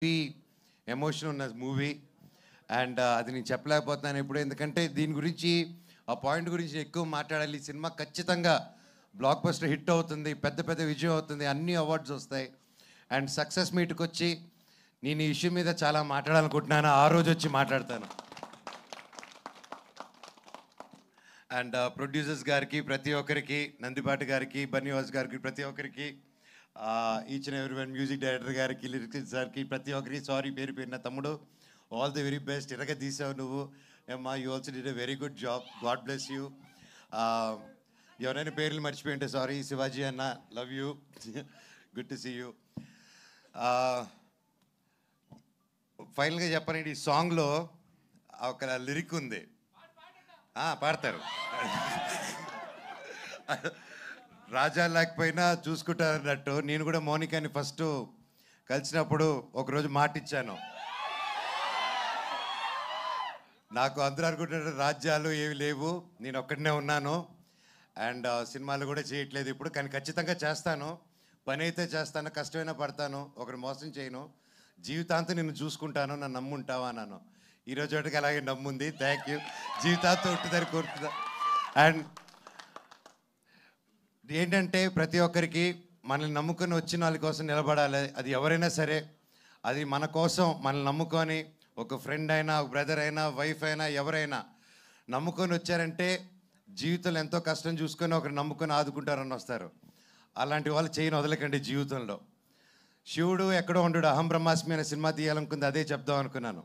Heavy emotion ఉన్న movie. And అది నేను చెప్పలేకపోతున్నాను ఇప్పుడు, ఎందుకంటే దీని గురించి ఆ పాయింట్ గురించి ఎక్కువ మాట్లాడాలి. ఈ సినిమా ఖచ్చితంగా బ్లాక్ బస్టర్ హిట్ అవుతుంది, పెద్ద పెద్ద విజయం అవుతుంది, అన్ని అవార్డ్స్ వస్తాయి. అండ్ సక్సెస్ మీట్కి వచ్చి నేను ఈ ఇష్యూ మీద చాలా మాట్లాడాలనుకుంటున్నాను, ఆ రోజు వచ్చి మాట్లాడతాను. అండ్ ప్రొడ్యూసర్స్ గారికి, ప్రతి ఒక్కరికి, నందిపాటి గారికి, బన్నీవాస్ గారికి, ప్రతి ఒక్కరికి, each and every one, music director గారికి, లిరిక్స్ సార్కి, ప్రతి ఒక్కరికి సారీ పేరు పేరున. తమ్ముడు, ఆల్ ది వెరీ బెస్ట్. ఇరగ తీసావు నువ్వు అమ్మా, you also did a very good job, God bless you. ఎవరైనా పేర్లు మర్చిపోయి ఉంటే సారీ. శివాజీ అన్న, love you, good to see you. ఫైనల్గా చెప్పాలంటే ఈ సాంగ్లో ఒక లిరిక్ ఉంది, పాడతారు. రాజా లేకపోయినా చూసుకుంటారన్నట్టు నేను కూడా మౌనికాని ఫస్ట్ కలిసినప్పుడు ఒకరోజు మాట ఇచ్చాను. నాకు అందరూ అనుకుంటున్నారు రాజ్యాలు ఏవి లేవు, నేను ఒక్కడనే ఉన్నాను. అండ్ సినిమాలు కూడా చేయట్లేదు ఇప్పుడు, కానీ ఖచ్చితంగా చేస్తాను. పని అయితే చేస్తాను, కష్టమైనా పడతాను, ఒకరు మోసం చేయను, జీవితాంతం నిన్ను చూసుకుంటాను, నన్ను నమ్ముంటావా అన్నాను. ఈరోజు ఒకటికి అలాగే నమ్ముంది. Thank you. జీవితాంతం ఉంటుందని కోరుతున్నా. అండ్ ఏంటంటే ప్రతి ఒక్కరికి మనల్ని నమ్ముకొని వచ్చిన వాళ్ళ కోసం నిలబడాలి. అది ఎవరైనా సరే, అది మన కోసం మనల్ని నమ్ముకొని, ఒక ఫ్రెండ్ అయినా, ఒక బ్రదర్ అయినా, వైఫ్ అయినా, ఎవరైనా నమ్ముకొని వచ్చారంటే జీవితంలో ఎంతో కష్టం చూసుకొని ఒకరు నమ్ముకొని ఆదుకుంటారని వస్తారు. అలాంటి వాళ్ళు చేయని వదలకండి జీవితంలో. శివుడు ఎక్కడో ఉండడు, అహం బ్రహ్మాస్మి అనే సినిమా తీయాలనుకుంది, అదే చెప్దాం అనుకున్నాను.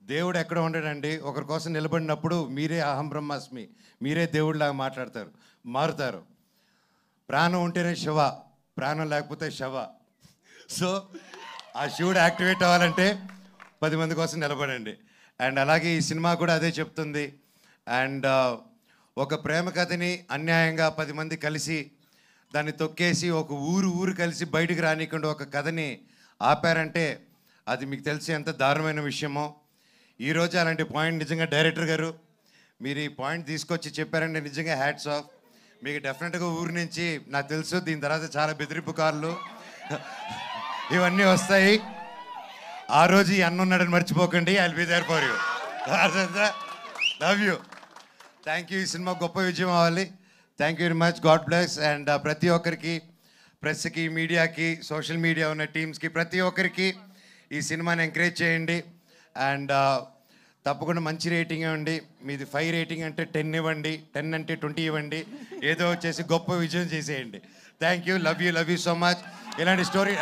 దేవుడు ఎక్కడ ఉండడండి, ఒకరి కోసం నిలబడినప్పుడు మీరే అహం బ్రహ్మాస్మి, మీరే దేవుడిలాగా మారుతారు. ప్రాణం ఉంటేనే శివ, ప్రాణం లేకపోతే శవ. సో ఆ శివుడు యాక్టివేట్ అవ్వాలంటే 10 మంది కోసం నిలబడండి. అండ్ అలాగే ఈ సినిమా కూడా అదే చెప్తుంది. అండ్ ఒక ప్రేమ కథని అన్యాయంగా 10 మంది కలిసి దాన్ని తొక్కేసి ఒక ఊరు కలిసి బయటికి రానికుండా ఒక కథని ఆపారంటే అది మీకు తెలిసి ఎంత దారుణమైన విషయమో. ఈరోజు అలాంటి పాయింట్ నిజంగా డైరెక్టర్ గారు మీరు ఈ పాయింట్ తీసుకొచ్చి చెప్పారంటే నిజంగా హ్యాట్స్ ఆఫ్. మీకు డెఫినెట్గా ఊరి నుంచి నాకు తెలుసు దీని తర్వాత చాలా బెదిరింపు కార్లు ఇవన్నీ వస్తాయి. ఆ రోజు ఈ అన్న ఉన్నాడని మర్చిపోకండి. I will be there for you. Love you. Thank you. ఈ సినిమా గొప్ప విజయం అవ్వాలి. Thank you very much. God bless. And ప్రతి ఒక్కరికి, ప్రెస్కి, మీడియాకి, సోషల్ మీడియా ఉన్న టీమ్స్కి, ప్రతి ఒక్కరికి ఈ సినిమాని ఎంకరేజ్ చేయండి. అండ్ తప్పకుండా మంచి రేటింగ్ ఇవ్వండి. మీది 5 రేటింగ్ అంటే 10 ఇవ్వండి, 10 అంటే 20 ఇవ్వండి. ఏదో వచ్చేసి గొప్ప విజయం చేసేయండి. Thank you. Love you so much. ఇలాంటి స్టోరీ